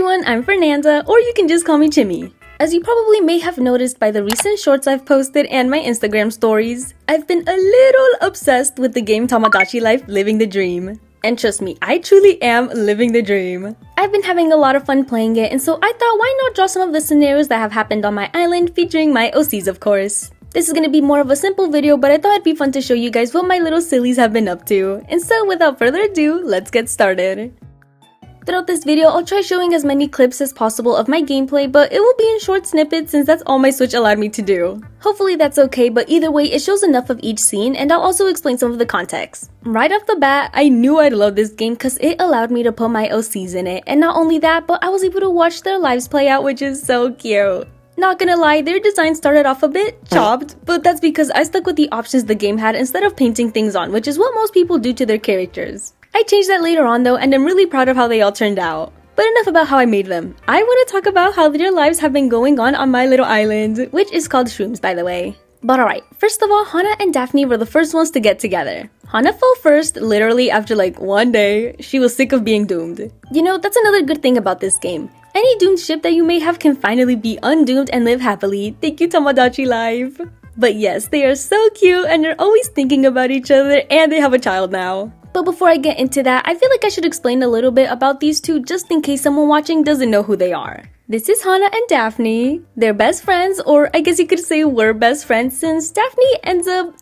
everyone, I'm Fernanda, or you can just call me Chimmy. As you probably may have noticed by the recent shorts I've posted and my Instagram stories, I've been a little obsessed with the game Tomodachi Life Living the Dream. And trust me, I truly am living the dream. I've been having a lot of fun playing it, and so I thought why not draw some of the scenarios that have happened on my island featuring my OCs of course. This is gonna be more of a simple video, but I thought it'd be fun to show you guys what my little sillies have been up to. And so without further ado, let's get started. Throughout this video, I'll try showing as many clips as possible of my gameplay, but it will be in short snippets since that's all my Switch allowed me to do. Hopefully that's okay, but either way, it shows enough of each scene, and I'll also explain some of the context. Right off the bat, I knew I'd love this game because it allowed me to put my OCs in it, and not only that, but I was able to watch their lives play out, which is so cute. Not gonna lie, their design started off a bit chopped, but that's because I stuck with the options the game had instead of painting things on, which is what most people do to their characters. I changed that later on though, and I'm really proud of how they all turned out. But enough about how I made them. I want to talk about how their lives have been going on my little island, which is called Shroomz by the way. But alright, first of all, Hana and Daphne were the first ones to get together. Hana fell first, literally after like one day. She was sick of being doomed. You know, that's another good thing about this game. Any doomed ship that you may have can finally be undoomed and live happily. Thank you, Tomodachi Life. But yes, they are so cute and they're always thinking about each other, and they have a child now. But before I get into that, I feel like I should explain a little bit about these two just in case someone watching doesn't know who they are. This is Hana and Daphne. They're best friends, or I guess you could say we're best friends since Daphne ends up,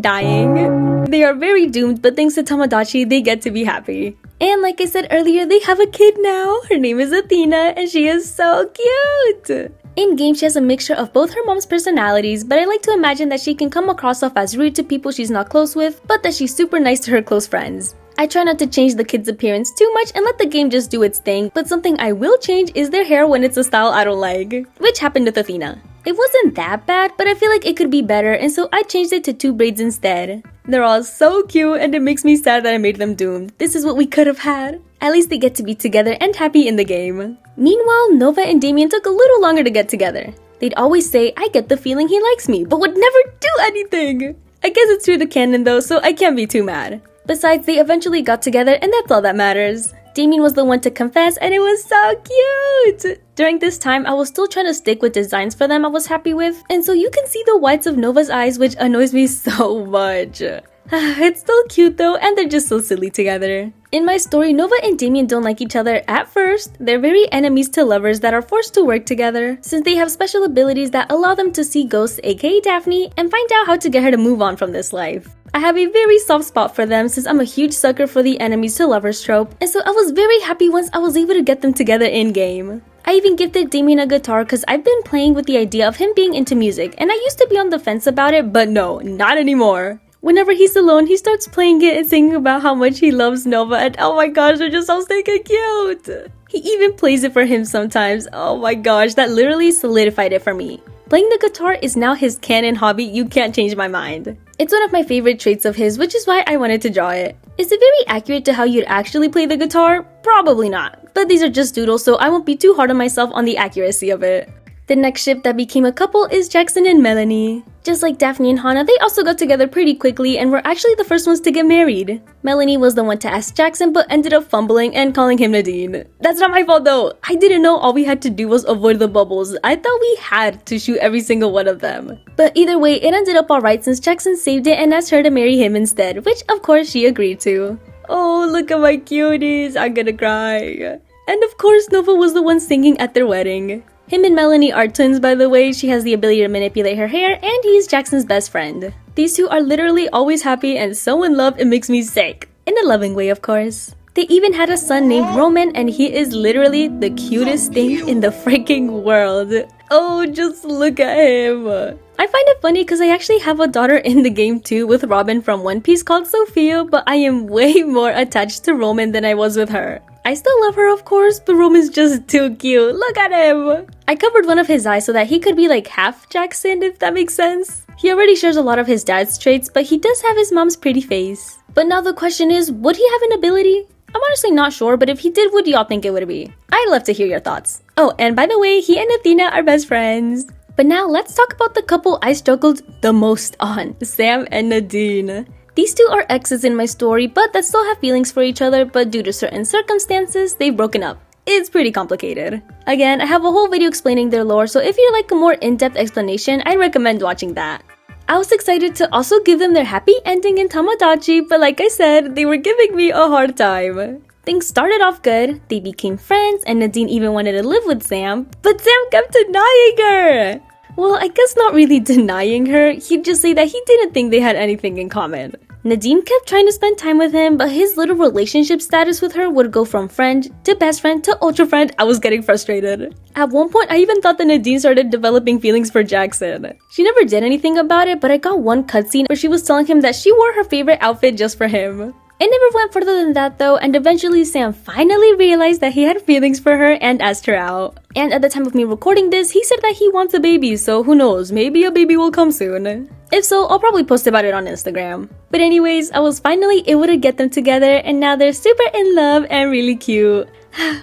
dying. They are very doomed, but thanks to Tomodachi, they get to be happy. And like I said earlier, they have a kid now. Her name is Athena, and she is so cute. In-game, she has a mixture of both her mom's personalities, but I like to imagine that she can come across as rude to people she's not close with, but that she's super nice to her close friends. I try not to change the kid's appearance too much and let the game just do its thing, but something I will change is their hair when it's a style I don't like, which happened with Athena. It wasn't that bad, but I feel like it could be better, and so I changed it to 2 braids instead. They're all so cute, and it makes me sad that I made them doomed. This is what we could have had. At least they get to be together and happy in the game. Meanwhile, Nova and Damian took a little longer to get together. They'd always say, I get the feeling he likes me, but would never do anything. I guess it's true to canon though, so I can't be too mad. Besides, they eventually got together, and that's all that matters. Damian was the one to confess, and it was so cute! During this time, I was still trying to stick with designs for them I was happy with, and so you can see the whites of Nova's eyes, which annoys me so much. It's still cute though, and they're just so silly together. In my story, Nova and Damian don't like each other at first. They're very enemies to lovers that are forced to work together, since they have special abilities that allow them to see ghosts, aka Daphne, and find out how to get her to move on from this life. I have a very soft spot for them since I'm a huge sucker for the enemies to lovers trope, and so I was very happy once I was able to get them together in-game. I even gifted Damian a guitar because I've been playing with the idea of him being into music, and I used to be on the fence about it, but no, not anymore. Whenever he's alone, he starts playing it and singing about how much he loves Nova, and oh my gosh, they're just so stinking cute! He even plays it for him sometimes. Oh my gosh, that literally solidified it for me. Playing the guitar is now his canon hobby. You can't change my mind. It's one of my favorite traits of his, which is why I wanted to draw it. Is it very accurate to how you'd actually play the guitar? Probably not. But these are just doodles, so I won't be too hard on myself on the accuracy of it. The next ship that became a couple is Jackson and Melanie. Just like Daphne and Hana, they also got together pretty quickly and were actually the first ones to get married. Melanie was the one to ask Jackson but ended up fumbling and calling him Nadine. That's not my fault though. I didn't know all we had to do was avoid the bubbles. I thought we had to shoot every single one of them. But either way, it ended up alright since Jackson saved it and asked her to marry him instead, which of course she agreed to. Oh, look at my cuties. I'm gonna cry. And of course, Nova was the one singing at their wedding. Him and Melanie are twins by the way. She has the ability to manipulate her hair, and he's Jackson's best friend. These two are literally always happy and so in love it makes me sick. In a loving way, of course. They even had a son named Roman, and he is literally the cutest thing in the freaking world. Oh, just look at him. I find it funny because I actually have a daughter in the game too with Robin from One Piece called Sophia, but I am way more attached to Roman than I was with her. I still love her of course, but Roman's just too cute. Look at him! I covered one of his eyes so that he could be like half Jackson, if that makes sense. He already shares a lot of his dad's traits, but he does have his mom's pretty face. But now the question is, would he have an ability? I'm honestly not sure, but if he did, what do y'all think it would be? I'd love to hear your thoughts. Oh, and by the way, he and Athena are best friends. But now let's talk about the couple I struggled the most on, Sam and Nadine. These two are exes in my story, but that still have feelings for each other, but due to certain circumstances, they've broken up. it's pretty complicated. Again, I have a whole video explaining their lore, so if you like a more in-depth explanation, I'd recommend watching that. I was excited to also give them their happy ending in Tomodachi, but like I said, they were giving me a hard time. Things started off good, they became friends, and Nadine even wanted to live with Sam, but Sam kept denying her! Well, I guess not really denying her, he'd just say that he didn't think they had anything in common. Nadine kept trying to spend time with him, but his little relationship status with her would go from friend to best friend to ultra friend. I was getting frustrated. At one point, I even thought that Nadine started developing feelings for Jackson. She never did anything about it, but I got one cutscene where she was telling him that she wore her favorite outfit just for him. It never went further than that though, and eventually Sam finally realized that he had feelings for her and asked her out. And at the time of me recording this, he said that he wants a baby, so who knows, maybe a baby will come soon. If so, I'll probably post about it on Instagram. But anyways, I was finally able to get them together, and now they're super in love and really cute.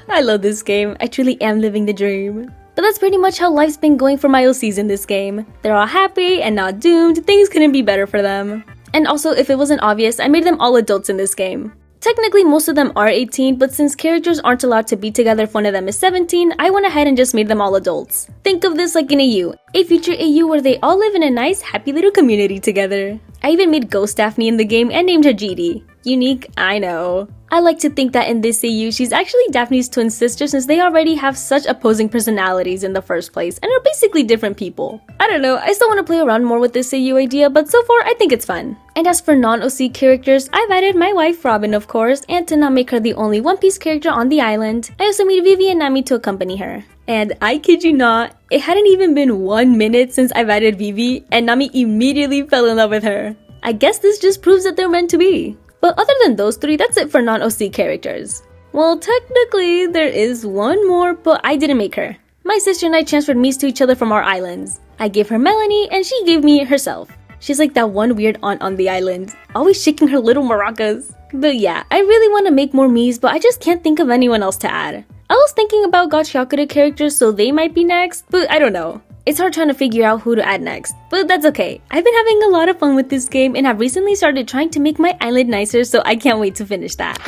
I love this game, I truly am living the dream. But that's pretty much how life's been going for my OCs in this game. They're all happy and not doomed, things couldn't be better for them. And also, if it wasn't obvious, I made them all adults in this game. Technically, most of them are 18, but since characters aren't allowed to be together if one of them is 17, I went ahead and just made them all adults. Think of this like an AU, a future AU where they all live in a nice, happy little community together. I even made Ghost Daphne in the game and named her GD. Unique, I know. I like to think that in this AU, she's actually Daphne's twin sister since they already have such opposing personalities in the first place and are basically different people. I don't know, I still want to play around more with this AU idea, but so far I think it's fun. And as for non-OC characters, I've added my wife Robin of course, and to not make her the only One Piece character on the island, I also made Vivi and Nami to accompany her. And I kid you not, it hadn't even been 1 minute since I've added Vivi, and Nami immediately fell in love with her. I guess this just proves that they're meant to be. But other than those three, that's it for non-OC characters. Well, technically, there is one more, but I didn't make her. My sister and I transferred Mies to each other from our islands. I gave her Melanie, and she gave me herself. She's like that one weird aunt on the island, always shaking her little maracas. But yeah, I really want to make more Mies, but I just can't think of anyone else to add. I was thinking about Gachakura characters, so they might be next, but I don't know. It's hard trying to figure out who to add next, but that's okay. I've been having a lot of fun with this game and have recently started trying to make my island nicer, so I can't wait to finish that.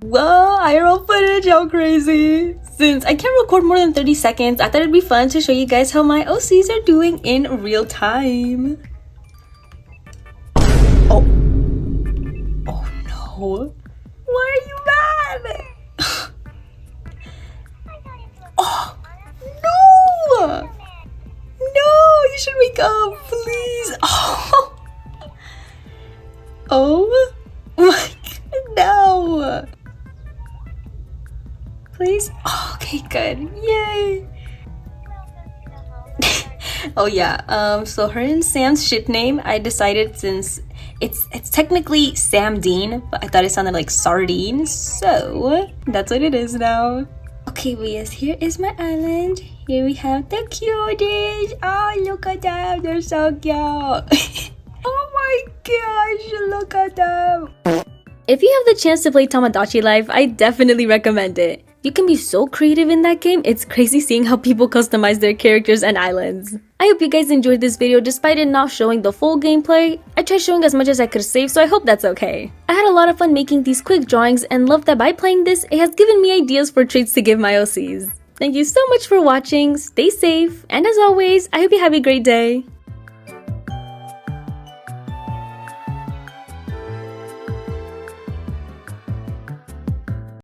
Whoa, IRL footage, how crazy! Since I can't record more than 30 seconds, I thought it'd be fun to show you guys how my OCs are doing in real time. Oh. Oh no. Why are you mad? Oh, no! No, you should wake up, please. Oh, oh my God, no. Please. Oh, okay, good. Yay. Oh yeah. So her and Sam's ship name, I decided since it's technically Sam Dean, but I thought it sounded like sardine, so that's what it is now. Okay, but yes, here is my island. Here we have the cuties. Oh, look at them. They're so cute. Oh my gosh, look at them. If you have the chance to play Tomodachi Life, I definitely recommend it. You can be so creative in that game, it's crazy seeing how people customize their characters and islands. I hope you guys enjoyed this video despite it not showing the full gameplay. I tried showing as much as I could save, so I hope that's okay. I had a lot of fun making these quick drawings and love that by playing this, it has given me ideas for traits to give my OCs. Thank you so much for watching, stay safe, and as always, I hope you have a great day.